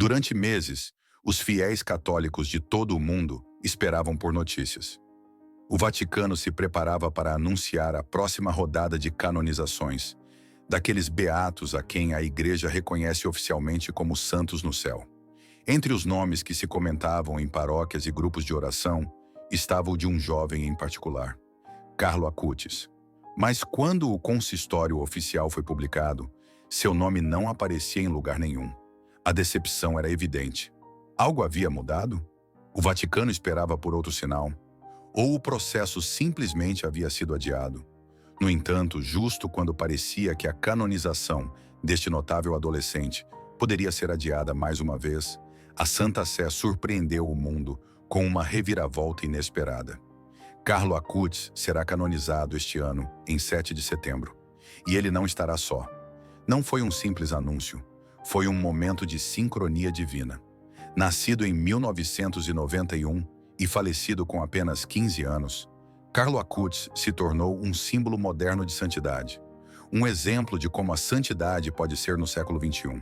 Durante meses, os fiéis católicos de todo o mundo esperavam por notícias. O Vaticano se preparava para anunciar a próxima rodada de canonizações, daqueles beatos a quem a Igreja reconhece oficialmente como santos no céu. Entre os nomes que se comentavam em paróquias e grupos de oração, estava o de um jovem em particular, Carlo Acutis. Mas quando o consistório oficial foi publicado, seu nome não aparecia em lugar nenhum. A decepção era evidente. Algo havia mudado? O Vaticano esperava por outro sinal? Ou o processo simplesmente havia sido adiado? No entanto, justo quando parecia que a canonização deste notável adolescente poderia ser adiada mais uma vez, a Santa Sé surpreendeu o mundo com uma reviravolta inesperada. Carlo Acutis será canonizado este ano, em 7 de setembro. E ele não estará só. Não foi um simples anúncio, foi um momento de sincronia divina. Nascido em 1991 e falecido com apenas 15 anos, Carlo Acutis se tornou um símbolo moderno de santidade. Um exemplo de como a santidade pode ser no século XXI.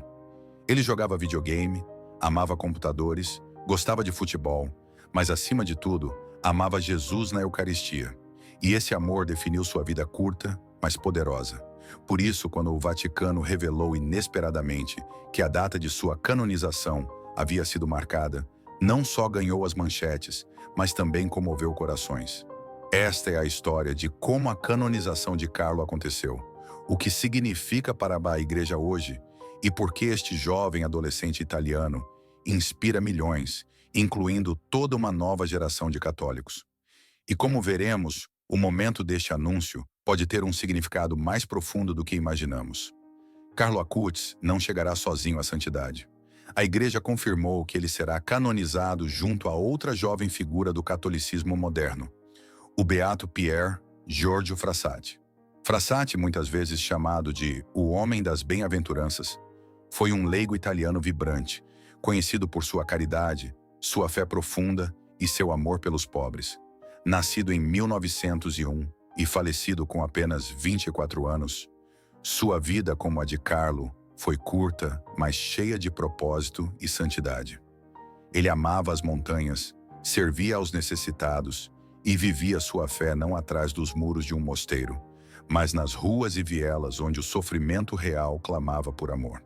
Ele jogava videogame, amava computadores, gostava de futebol, mas acima de tudo, amava Jesus na Eucaristia. E esse amor definiu sua vida curta, mas poderosa. Por isso, quando o Vaticano revelou inesperadamente que a data de sua canonização havia sido marcada, não só ganhou as manchetes, mas também comoveu corações. Esta é a história de como a canonização de Carlo aconteceu, o que significa para a Igreja hoje e por que este jovem adolescente italiano inspira milhões, incluindo toda uma nova geração de católicos. E como veremos, o momento deste anúncio pode ter um significado mais profundo do que imaginamos. Carlo Acutis não chegará sozinho à santidade. A Igreja confirmou que ele será canonizado junto a outra jovem figura do catolicismo moderno, o beato Pier Giorgio Frassati. Frassati, muitas vezes chamado de o Homem das Bem-aventuranças, foi um leigo italiano vibrante, conhecido por sua caridade, sua fé profunda e seu amor pelos pobres. Nascido em 1901 e falecido com apenas 24 anos, sua vida como a de Carlo foi curta, mas cheia de propósito e santidade. Ele amava as montanhas, servia aos necessitados e vivia sua fé não atrás dos muros de um mosteiro, mas nas ruas e vielas onde o sofrimento real clamava por amor.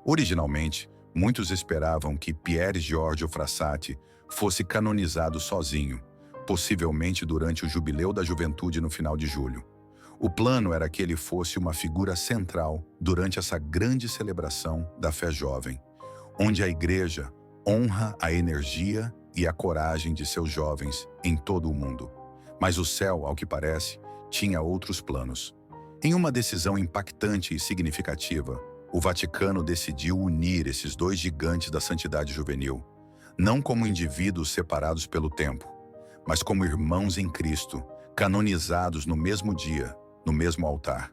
Originalmente, muitos esperavam que Pier Giorgio Frassati fosse canonizado sozinho, possivelmente durante o Jubileu da Juventude no final de julho. O plano era que ele fosse uma figura central durante essa grande celebração da fé jovem, onde a Igreja honra a energia e a coragem de seus jovens em todo o mundo. Mas o céu, ao que parece, tinha outros planos. Em uma decisão impactante e significativa, o Vaticano decidiu unir esses dois gigantes da santidade juvenil, não como indivíduos separados pelo tempo, mas como irmãos em Cristo, canonizados no mesmo dia, no mesmo altar.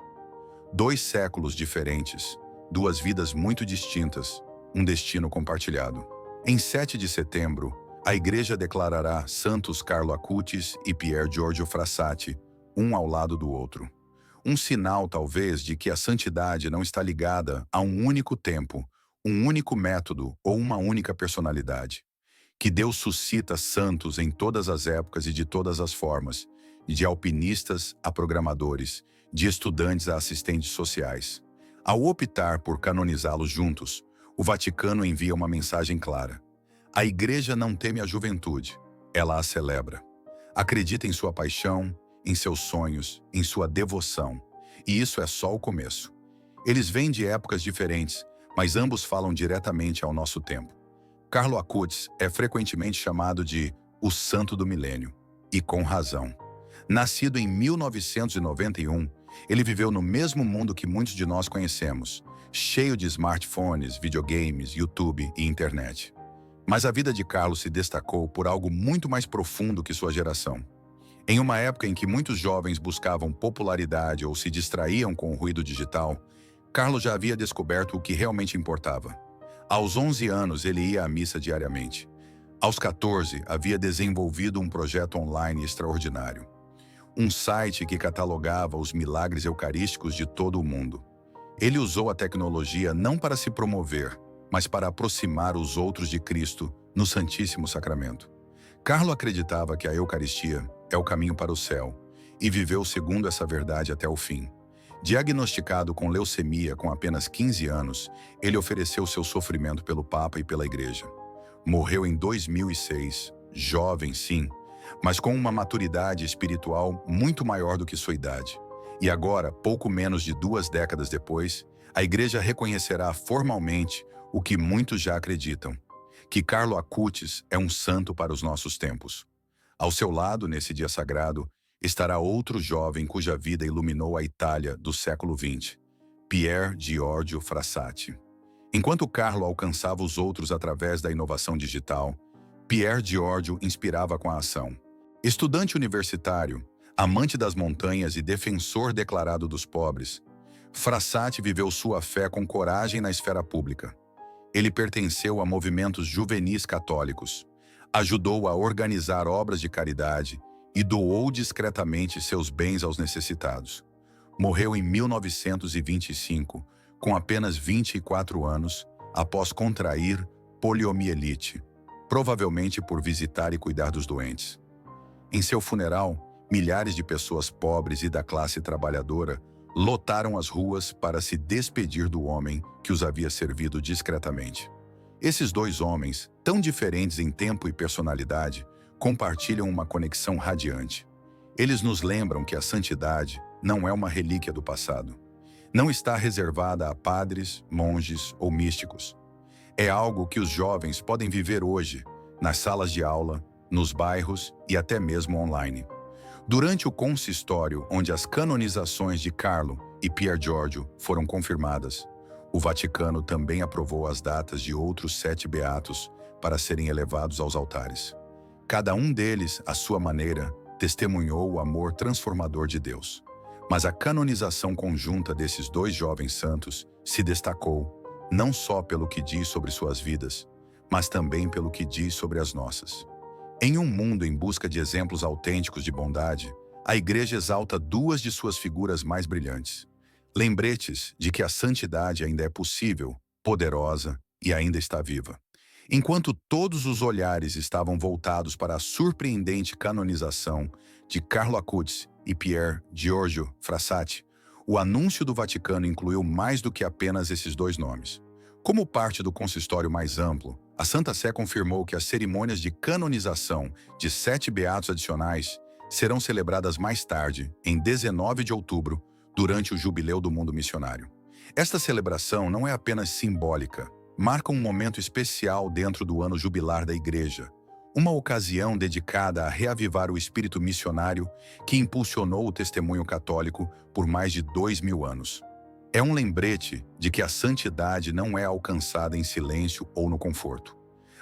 2 séculos diferentes, 2 vidas muito distintas, um destino compartilhado. Em 7 de setembro, a Igreja declarará Santos Carlo Acutis e Pier Giorgio Frassati, um ao lado do outro. Um sinal, talvez, de que a santidade não está ligada a um único tempo, um único método ou uma única personalidade. Que Deus suscita santos em todas as épocas e de todas as formas, de alpinistas a programadores, de estudantes a assistentes sociais. Ao optar por canonizá-los juntos, o Vaticano envia uma mensagem clara. A Igreja não teme a juventude, ela a celebra. Acredita em sua paixão, em seus sonhos, em sua devoção. E isso é só o começo. Eles vêm de épocas diferentes, mas ambos falam diretamente ao nosso tempo. Carlo Acutis é frequentemente chamado de o Santo do Milênio, e com razão. Nascido em 1991, ele viveu no mesmo mundo que muitos de nós conhecemos, cheio de smartphones, videogames, YouTube e internet. Mas a vida de Carlos se destacou por algo muito mais profundo que sua geração. Em uma época em que muitos jovens buscavam popularidade ou se distraíam com o ruído digital, Carlos já havia descoberto o que realmente importava. Aos 11 anos, ele ia à missa diariamente. Aos 14, havia desenvolvido um projeto online extraordinário. Um site que catalogava os milagres eucarísticos de todo o mundo. Ele usou a tecnologia não para se promover, mas para aproximar os outros de Cristo no Santíssimo Sacramento. Carlo acreditava que a Eucaristia é o caminho para o céu e viveu segundo essa verdade até o fim. Diagnosticado com leucemia com apenas 15 anos, ele ofereceu seu sofrimento pelo Papa e pela Igreja. Morreu em 2006, jovem sim, mas com uma maturidade espiritual muito maior do que sua idade. E agora, pouco menos de 2 décadas depois, a Igreja reconhecerá formalmente o que muitos já acreditam, que Carlo Acutis é um santo para os nossos tempos. Ao seu lado, nesse dia sagrado, estará outro jovem cuja vida iluminou a Itália do século XX, Pier Giorgio Frassati. Enquanto Carlo alcançava os outros através da inovação digital, Pier Giorgio inspirava com a ação. Estudante universitário, amante das montanhas e defensor declarado dos pobres, Frassati viveu sua fé com coragem na esfera pública. Ele pertenceu a movimentos juvenis católicos, ajudou a organizar obras de caridade e doou discretamente seus bens aos necessitados. Morreu em 1925, com apenas 24 anos, após contrair poliomielite, provavelmente por visitar e cuidar dos doentes. Em seu funeral, milhares de pessoas pobres e da classe trabalhadora lotaram as ruas para se despedir do homem que os havia servido discretamente. Esses 2 homens, tão diferentes em tempo e personalidade, compartilham uma conexão radiante. Eles nos lembram que a santidade não é uma relíquia do passado. Não está reservada a padres, monges ou místicos. É algo que os jovens podem viver hoje, nas salas de aula, nos bairros e até mesmo online. Durante o consistório, onde as canonizações de Carlo e Pier Giorgio foram confirmadas, o Vaticano também aprovou as datas de outros 7 beatos para serem elevados aos altares. Cada um deles, à sua maneira, testemunhou o amor transformador de Deus. Mas a canonização conjunta desses 2 jovens santos se destacou, não só pelo que diz sobre suas vidas, mas também pelo que diz sobre as nossas. Em um mundo em busca de exemplos autênticos de bondade, a Igreja exalta 2 de suas figuras mais brilhantes. Lembretes de que a santidade ainda é possível, poderosa e ainda está viva. Enquanto todos os olhares estavam voltados para a surpreendente canonização de Carlo Acutis e Pier Giorgio Frassati, o anúncio do Vaticano incluiu mais do que apenas esses 2 nomes. Como parte do consistório mais amplo, a Santa Sé confirmou que as cerimônias de canonização de 7 beatos adicionais serão celebradas mais tarde, em 19 de outubro, durante o Jubileu do Mundo Missionário. Esta celebração não é apenas simbólica, marca um momento especial dentro do ano jubilar da Igreja, uma ocasião dedicada a reavivar o espírito missionário que impulsionou o testemunho católico por mais de 2000 anos. É um lembrete de que a santidade não é alcançada em silêncio ou no conforto,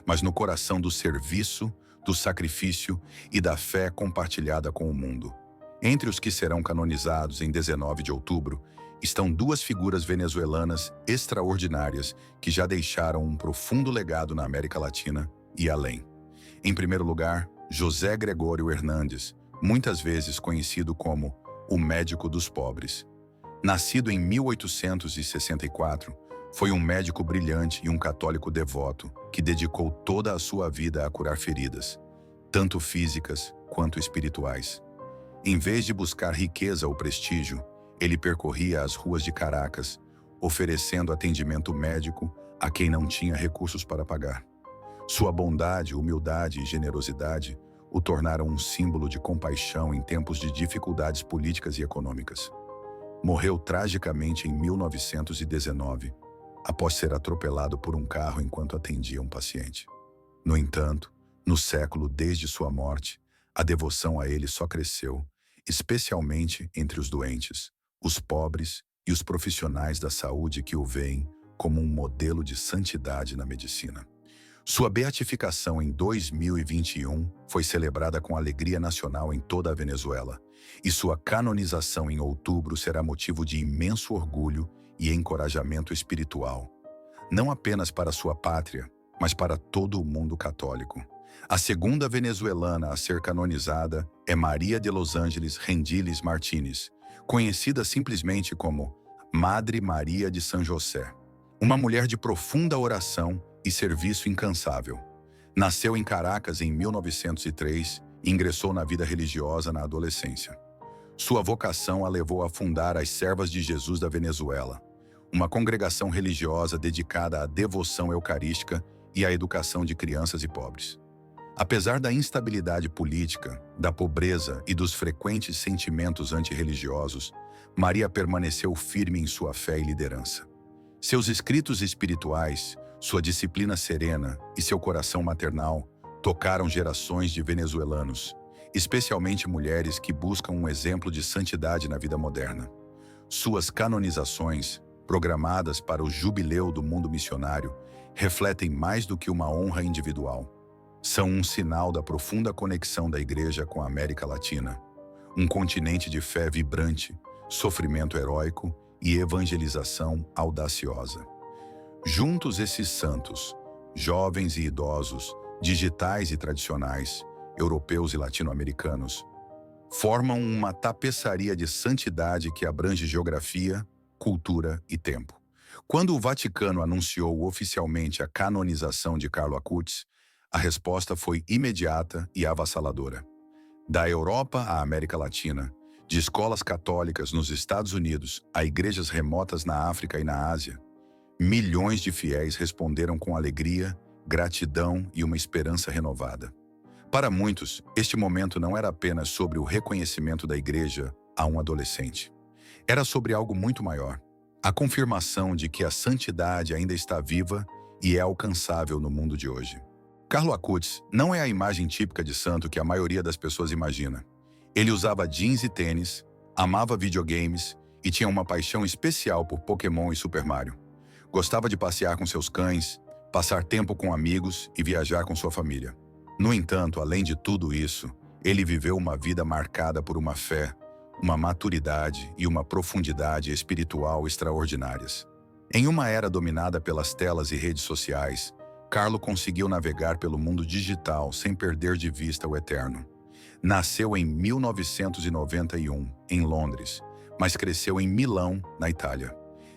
mas no coração do serviço, do sacrifício e da fé compartilhada com o mundo. Entre os que serão canonizados em 19 de outubro, estão 2 figuras venezuelanas extraordinárias que já deixaram um profundo legado na América Latina e além. Em primeiro lugar, José Gregório Hernández, muitas vezes conhecido como o médico dos pobres. Nascido em 1864, foi um médico brilhante e um católico devoto que dedicou toda a sua vida a curar feridas, tanto físicas quanto espirituais. Em vez de buscar riqueza ou prestígio, ele percorria as ruas de Caracas, oferecendo atendimento médico a quem não tinha recursos para pagar. Sua bondade, humildade e generosidade o tornaram um símbolo de compaixão em tempos de dificuldades políticas e econômicas. Morreu tragicamente em 1919, após ser atropelado por um carro enquanto atendia um paciente. No entanto, no século desde sua morte, a devoção a ele só cresceu, especialmente entre os doentes, os pobres e os profissionais da saúde que o veem como um modelo de santidade na medicina. Sua beatificação em 2021 foi celebrada com alegria nacional em toda a Venezuela, e sua canonização em outubro será motivo de imenso orgulho e encorajamento espiritual, não apenas para sua pátria, mas para todo o mundo católico. A segunda venezuelana a ser canonizada é Maria de Los Angeles Rendiles Martínez, conhecida simplesmente como Madre Maria de São José. Uma mulher de profunda oração e serviço incansável. Nasceu em Caracas em 1903 e ingressou na vida religiosa na adolescência. Sua vocação a levou a fundar as Servas de Jesus da Venezuela, uma congregação religiosa dedicada à devoção eucarística e à educação de crianças e pobres. Apesar da instabilidade política, da pobreza e dos frequentes sentimentos antirreligiosos, Maria permaneceu firme em sua fé e liderança. Seus escritos espirituais, sua disciplina serena e seu coração maternal tocaram gerações de venezuelanos, especialmente mulheres que buscam um exemplo de santidade na vida moderna. Suas canonizações, programadas para o jubileu do mundo missionário, refletem mais do que uma honra individual. São um sinal da profunda conexão da Igreja com a América Latina, um continente de fé vibrante, sofrimento heróico e evangelização audaciosa. Juntos esses santos, jovens e idosos, digitais e tradicionais, europeus e latino-americanos, formam uma tapeçaria de santidade que abrange geografia, cultura e tempo. Quando o Vaticano anunciou oficialmente a canonização de Carlo Acutis, a resposta foi imediata e avassaladora. Da Europa à América Latina, de escolas católicas nos Estados Unidos a igrejas remotas na África e na Ásia, milhões de fiéis responderam com alegria, gratidão e uma esperança renovada. Para muitos, este momento não era apenas sobre o reconhecimento da Igreja a um adolescente. Era sobre algo muito maior, a confirmação de que a santidade ainda está viva e é alcançável no mundo de hoje. Carlo Acutis não é a imagem típica de santo que a maioria das pessoas imagina. Ele usava jeans e tênis, amava videogames e tinha uma paixão especial por Pokémon e Super Mario. Gostava de passear com seus cães, passar tempo com amigos e viajar com sua família. No entanto, além de tudo isso, ele viveu uma vida marcada por uma fé, uma maturidade e uma profundidade espiritual extraordinárias. Em uma era dominada pelas telas e redes sociais, Carlo conseguiu navegar pelo mundo digital sem perder de vista o eterno. Nasceu em 1991, em Londres, mas cresceu em Milão, na Itália.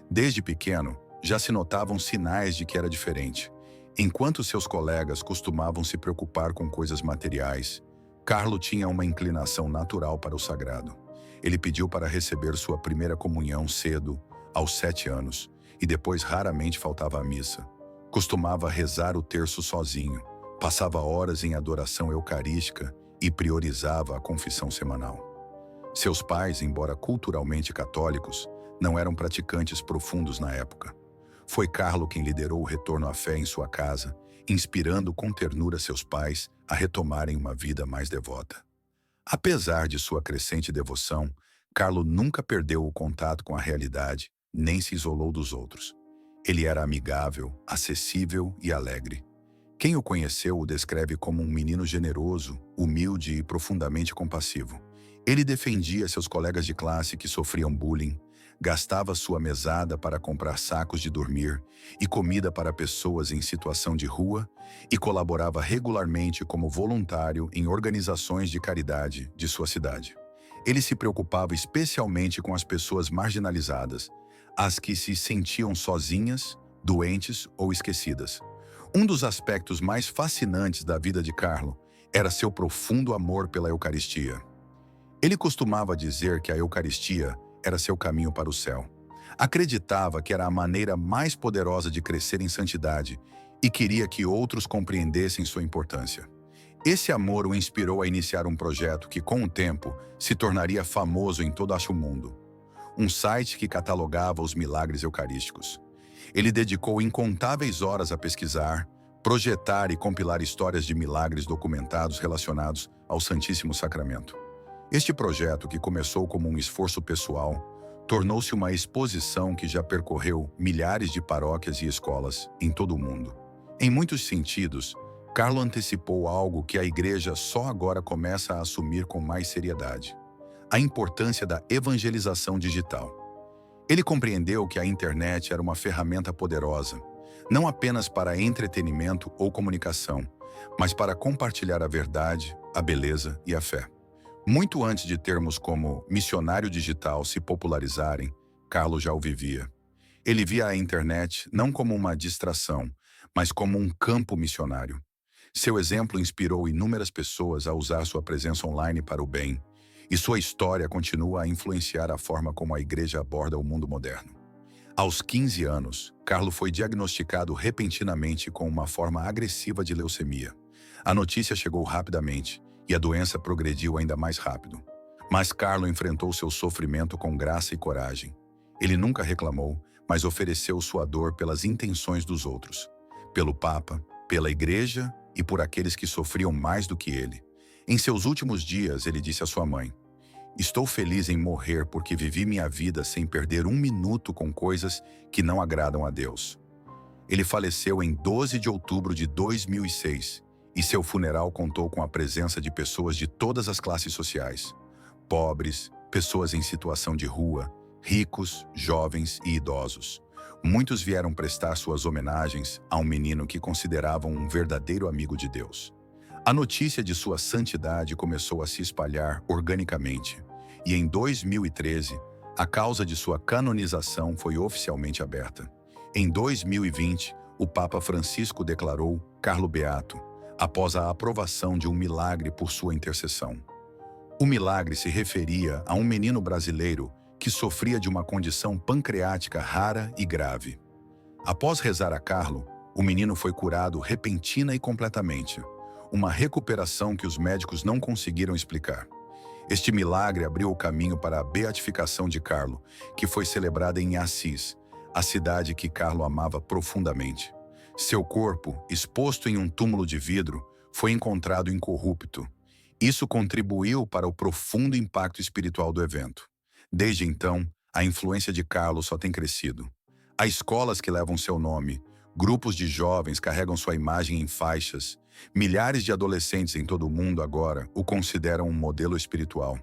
Desde pequeno, já se notavam sinais de que era diferente. Enquanto seus colegas costumavam se preocupar com coisas materiais, Carlo tinha uma inclinação natural para o sagrado. Ele pediu para receber sua primeira comunhão cedo, aos 7 anos, e depois raramente faltava à missa. Costumava rezar o terço sozinho, passava horas em adoração eucarística e priorizava a confissão semanal. Seus pais, embora culturalmente católicos, não eram praticantes profundos na época. Foi Carlo quem liderou o retorno à fé em sua casa, inspirando com ternura seus pais a retomarem uma vida mais devota. Apesar de sua crescente devoção, Carlo nunca perdeu o contato com a realidade, nem se isolou dos outros. Ele era amigável, acessível e alegre. Quem o conheceu o descreve como um menino generoso, humilde e profundamente compassivo. Ele defendia seus colegas de classe que sofriam bullying, gastava sua mesada para comprar sacos de dormir e comida para pessoas em situação de rua e colaborava regularmente como voluntário em organizações de caridade de sua cidade. Ele se preocupava especialmente com as pessoas marginalizadas, as que se sentiam sozinhas, doentes ou esquecidas. Um dos aspectos mais fascinantes da vida de Carlo era seu profundo amor pela Eucaristia. Ele costumava dizer que a Eucaristia era seu caminho para o céu. Acreditava que era a maneira mais poderosa de crescer em santidade e queria que outros compreendessem sua importância. Esse amor o inspirou a iniciar um projeto que, com o tempo, se tornaria famoso em todo o mundo. Um site que catalogava os milagres eucarísticos. Ele dedicou incontáveis horas a pesquisar, projetar e compilar histórias de milagres documentados relacionados ao Santíssimo Sacramento. Este projeto, que começou como um esforço pessoal, tornou-se uma exposição que já percorreu milhares de paróquias e escolas em todo o mundo. Em muitos sentidos, Carlo antecipou algo que a Igreja só agora começa a assumir com mais seriedade: a importância da evangelização digital. Ele compreendeu que a internet era uma ferramenta poderosa, não apenas para entretenimento ou comunicação, mas para compartilhar a verdade, a beleza e a fé. Muito antes de termos como missionário digital se popularizarem, Carlo já o vivia. Ele via a internet não como uma distração, mas como um campo missionário. Seu exemplo inspirou inúmeras pessoas a usar sua presença online para o bem, e sua história continua a influenciar a forma como a igreja aborda o mundo moderno. Aos 15 anos, Carlo foi diagnosticado repentinamente com uma forma agressiva de leucemia. A notícia chegou rapidamente, e a doença progrediu ainda mais rápido. Mas Carlo enfrentou seu sofrimento com graça e coragem. Ele nunca reclamou, mas ofereceu sua dor pelas intenções dos outros, pelo Papa, pela Igreja e por aqueles que sofriam mais do que ele. Em seus últimos dias, ele disse à sua mãe: "Estou feliz em morrer porque vivi minha vida sem perder um minuto com coisas que não agradam a Deus." Ele faleceu em 12 de outubro de 2006 e seu funeral contou com a presença de pessoas de todas as classes sociais: pobres, pessoas em situação de rua, ricos, jovens e idosos. Muitos vieram prestar suas homenagens a um menino que consideravam um verdadeiro amigo de Deus. A notícia de sua santidade começou a se espalhar organicamente, e em 2013, a causa de sua canonização foi oficialmente aberta. Em 2020, o Papa Francisco declarou Carlo Beato, após a aprovação de um milagre por sua intercessão. O milagre se referia a um menino brasileiro que sofria de uma condição pancreática rara e grave. Após rezar a Carlo, o menino foi curado repentina e completamente, uma recuperação que os médicos não conseguiram explicar. Este milagre abriu o caminho para a beatificação de Carlo, que foi celebrada em Assis, a cidade que Carlo amava profundamente. Seu corpo, exposto em um túmulo de vidro, foi encontrado incorrupto. Isso contribuiu para o profundo impacto espiritual do evento. Desde então, a influência de Carlo só tem crescido. Há escolas que levam seu nome, grupos de jovens carregam sua imagem em faixas, milhares de adolescentes em todo o mundo agora o consideram um modelo espiritual.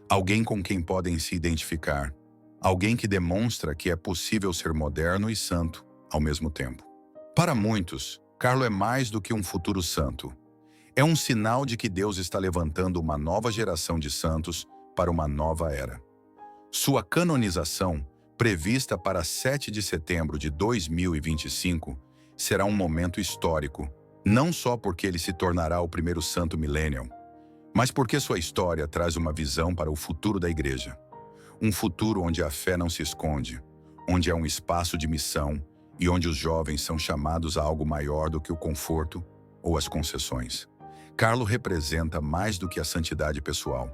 Alguém com quem podem se identificar. Alguém que demonstra que é possível ser moderno e santo ao mesmo tempo. Para muitos, Carlo é mais do que um futuro santo. É um sinal de que Deus está levantando uma nova geração de santos para uma nova era. Sua canonização, prevista para 7 de setembro de 2025, será um momento histórico, não só porque ele se tornará o primeiro santo millennial, mas porque sua história traz uma visão para o futuro da Igreja. Um futuro onde a fé não se esconde, onde é um espaço de missão e onde os jovens são chamados a algo maior do que o conforto ou as concessões. Carlo representa mais do que a santidade pessoal.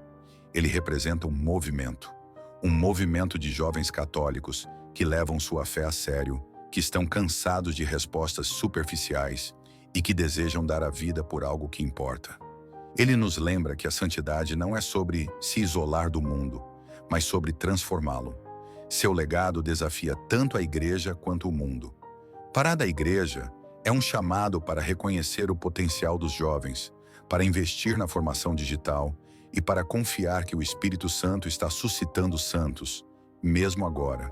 Ele representa um movimento de jovens católicos que levam sua fé a sério, que estão cansados de respostas superficiais e que desejam dar a vida por algo que importa. Ele nos lembra que a santidade não é sobre se isolar do mundo, mas sobre transformá-lo. Seu legado desafia tanto a Igreja quanto o mundo. Parar da Igreja é um chamado para reconhecer o potencial dos jovens, para investir na formação digital e para confiar que o Espírito Santo está suscitando santos, mesmo agora.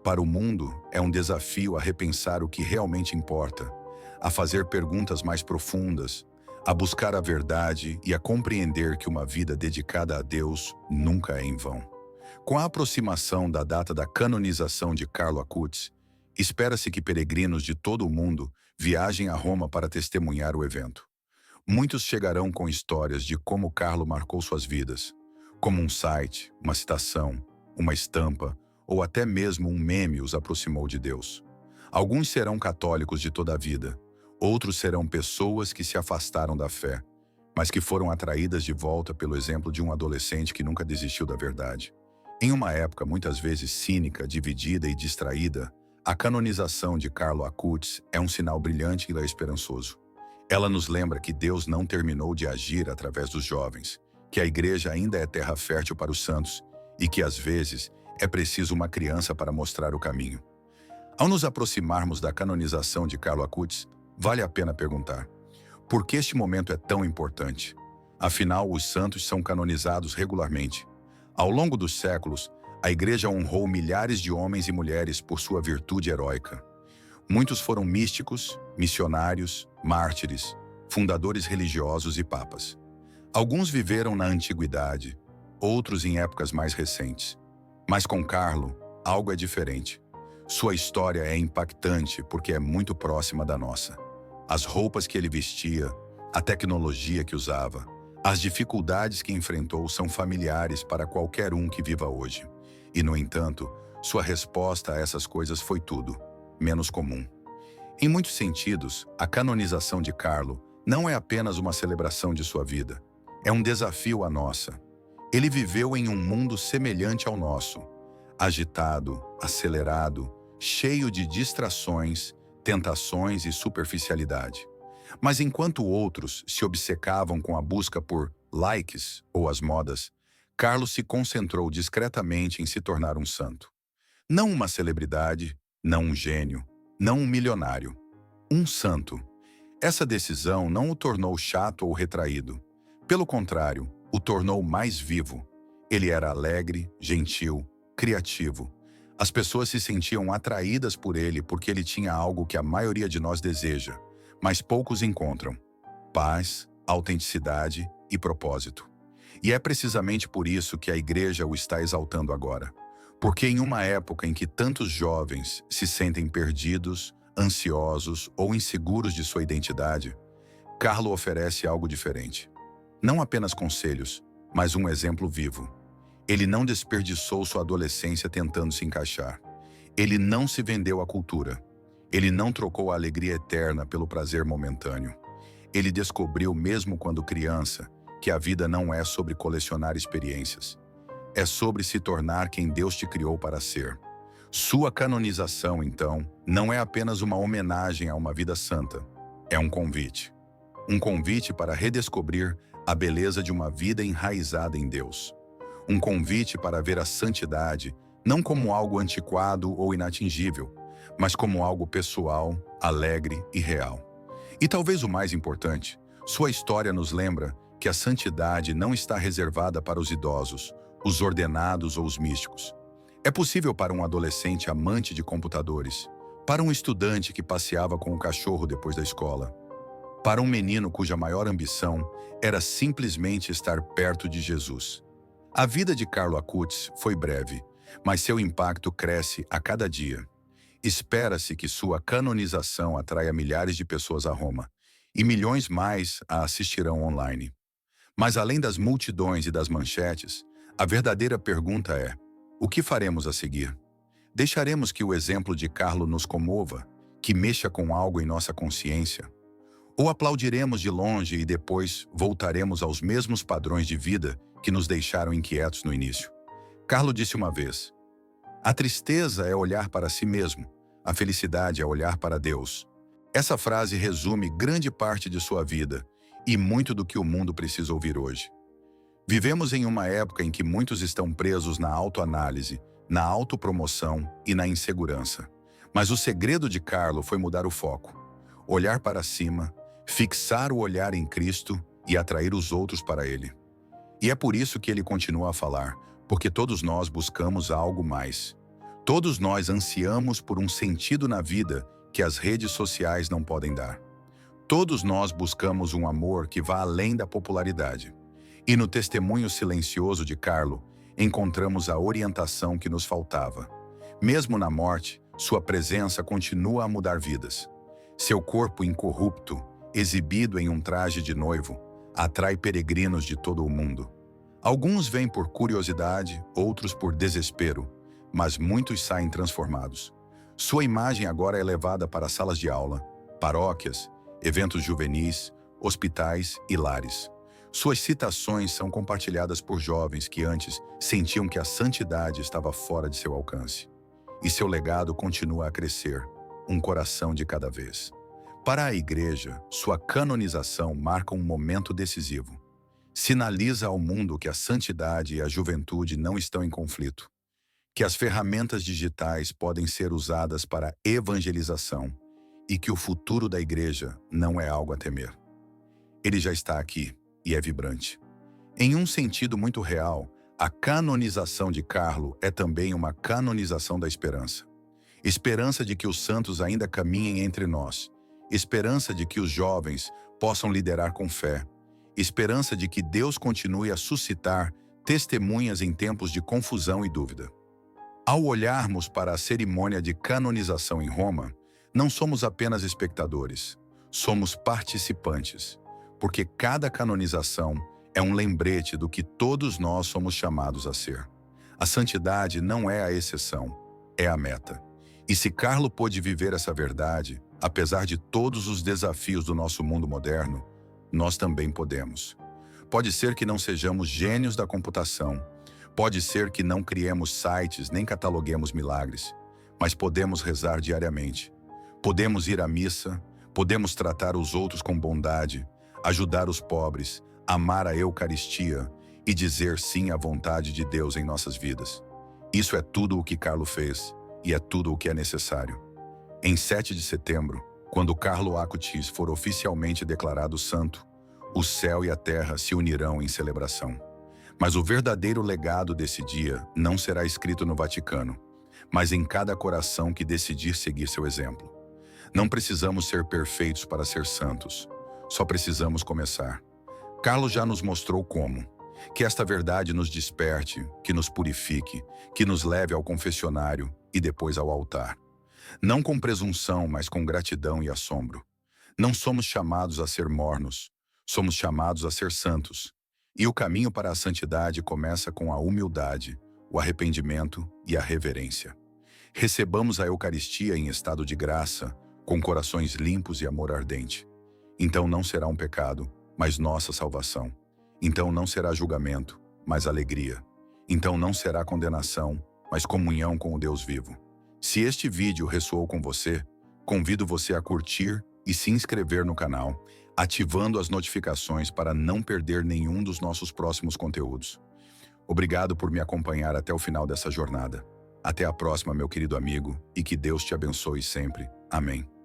Para o mundo, é um desafio a repensar o que realmente importa, a fazer perguntas mais profundas, a buscar a verdade e a compreender que uma vida dedicada a Deus nunca é em vão. Com a aproximação da data da canonização de Carlo Acutis, espera-se que peregrinos de todo o mundo viajem a Roma para testemunhar o evento. Muitos chegarão com histórias de como Carlo marcou suas vidas, como um site, uma citação, uma estampa ou até mesmo um meme os aproximou de Deus. Alguns serão católicos de toda a vida, outros serão pessoas que se afastaram da fé, mas que foram atraídas de volta pelo exemplo de um adolescente que nunca desistiu da verdade. Em uma época muitas vezes cínica, dividida e distraída, a canonização de Carlo Acutis é um sinal brilhante e esperançoso. Ela nos lembra que Deus não terminou de agir através dos jovens, que a Igreja ainda é terra fértil para os santos e que, às vezes, é preciso uma criança para mostrar o caminho. Ao nos aproximarmos da canonização de Carlo Acutis, vale a pena perguntar: por que este momento é tão importante? Afinal, os santos são canonizados regularmente. Ao longo dos séculos, a Igreja honrou milhares de homens e mulheres por sua virtude heróica. Muitos foram místicos, missionários, mártires, fundadores religiosos e papas. Alguns viveram na antiguidade, outros em épocas mais recentes. Mas com Carlo, algo é diferente. Sua história é impactante porque é muito próxima da nossa. As roupas que ele vestia, a tecnologia que usava, as dificuldades que enfrentou são familiares para qualquer um que viva hoje. E, no entanto, sua resposta a essas coisas foi tudo, menos comum. Em muitos sentidos, a canonização de Carlo não é apenas uma celebração de sua vida, é um desafio à nossa. Ele viveu em um mundo semelhante ao nosso, agitado, acelerado, cheio de distrações, tentações e superficialidade. Mas enquanto outros se obcecavam com a busca por likes ou as modas, Carlos se concentrou discretamente em se tornar um santo. Não uma celebridade, não um gênio, não um milionário. Um santo. Essa decisão não o tornou chato ou retraído. Pelo contrário, o tornou mais vivo. Ele era alegre, gentil, criativo. As pessoas se sentiam atraídas por ele porque ele tinha algo que a maioria de nós deseja, mas poucos encontram: paz, autenticidade e propósito. E é precisamente por isso que a igreja o está exaltando agora. Porque em uma época em que tantos jovens se sentem perdidos, ansiosos ou inseguros de sua identidade, Carlo oferece algo diferente. Não apenas conselhos, mas um exemplo vivo. Ele não desperdiçou sua adolescência tentando se encaixar. Ele não se vendeu à cultura. Ele não trocou a alegria eterna pelo prazer momentâneo. Ele descobriu, mesmo quando criança, que a vida não é sobre colecionar experiências. É sobre se tornar quem Deus te criou para ser. Sua canonização, então, não é apenas uma homenagem a uma vida santa. É um convite. Um convite para redescobrir a beleza de uma vida enraizada em Deus. Um convite para ver a santidade não como algo antiquado ou inatingível, mas como algo pessoal, alegre e real. E talvez o mais importante, sua história nos lembra que a santidade não está reservada para os idosos, os ordenados ou os místicos. É possível para um adolescente amante de computadores, para um estudante que passeava com o cachorro depois da escola, para um menino cuja maior ambição era simplesmente estar perto de Jesus. A vida de Carlo Acutis foi breve, mas seu impacto cresce a cada dia. Espera-se que sua canonização atraia milhares de pessoas a Roma, e milhões mais a assistirão online. Mas além das multidões e das manchetes, a verdadeira pergunta é: o que faremos a seguir? Deixaremos que o exemplo de Carlo nos comova, que mexa com algo em nossa consciência? Ou aplaudiremos de longe e depois voltaremos aos mesmos padrões de vida que nos deixaram inquietos no início? Carlo disse uma vez: a tristeza é olhar para si mesmo, a felicidade é olhar para Deus. Essa frase resume grande parte de sua vida e muito do que o mundo precisa ouvir hoje. Vivemos em uma época em que muitos estão presos na autoanálise, na autopromoção e na insegurança. Mas o segredo de Carlo foi mudar o foco, olhar para cima, fixar o olhar em Cristo e atrair os outros para Ele. E é por isso que ele continua a falar, porque todos nós buscamos algo mais. Todos nós ansiamos por um sentido na vida que as redes sociais não podem dar. Todos nós buscamos um amor que vá além da popularidade. E no testemunho silencioso de Carlo, encontramos a orientação que nos faltava. Mesmo na morte, sua presença continua a mudar vidas. Seu corpo incorrupto, exibido em um traje de noivo, atrai peregrinos de todo o mundo. Alguns vêm por curiosidade, outros por desespero, mas muitos saem transformados. Sua imagem agora é levada para salas de aula, paróquias, eventos juvenis, hospitais e lares. Suas citações são compartilhadas por jovens que antes sentiam que a santidade estava fora de seu alcance. E seu legado continua a crescer, um coração de cada vez. Para a Igreja, sua canonização marca um momento decisivo. Sinaliza ao mundo que a santidade e a juventude não estão em conflito, que as ferramentas digitais podem ser usadas para evangelização e que o futuro da Igreja não é algo a temer. Ele já está aqui e é vibrante. Em um sentido muito real, a canonização de Carlo é também uma canonização da esperança. Esperança de que os santos ainda caminhem entre nós. Esperança de que os jovens possam liderar com fé. Esperança de que Deus continue a suscitar testemunhas em tempos de confusão e dúvida. Ao olharmos para a cerimônia de canonização em Roma, não somos apenas espectadores, somos participantes, porque cada canonização é um lembrete do que todos nós somos chamados a ser. A santidade não é a exceção, é a meta. E se Carlo pôde viver essa verdade, apesar de todos os desafios do nosso mundo moderno, nós também podemos. Pode ser que não sejamos gênios da computação, pode ser que não criemos sites nem cataloguemos milagres, mas podemos rezar diariamente. Podemos ir à missa, podemos tratar os outros com bondade, ajudar os pobres, amar a Eucaristia e dizer sim à vontade de Deus em nossas vidas. Isso é tudo o que Carlo fez e é tudo o que é necessário. Em 7 de setembro, quando Carlo Acutis for oficialmente declarado santo, o céu e a terra se unirão em celebração. Mas o verdadeiro legado desse dia não será escrito no Vaticano, mas em cada coração que decidir seguir seu exemplo. Não precisamos ser perfeitos para ser santos, só precisamos começar. Carlo já nos mostrou como. Que esta verdade nos desperte, que nos purifique, que nos leve ao confessionário e depois ao altar. Não com presunção, mas com gratidão e assombro. Não somos chamados a ser mornos, somos chamados a ser santos. E o caminho para a santidade começa com a humildade, o arrependimento e a reverência. Recebamos a Eucaristia em estado de graça, com corações limpos e amor ardente. Então não será um pecado, mas nossa salvação. Então não será julgamento, mas alegria. Então não será condenação, mas comunhão com o Deus vivo. Se este vídeo ressoou com você, convido você a curtir e se inscrever no canal, ativando as notificações para não perder nenhum dos nossos próximos conteúdos. Obrigado por me acompanhar até o final dessa jornada. Até a próxima, meu querido amigo, e que Deus te abençoe sempre. Amém.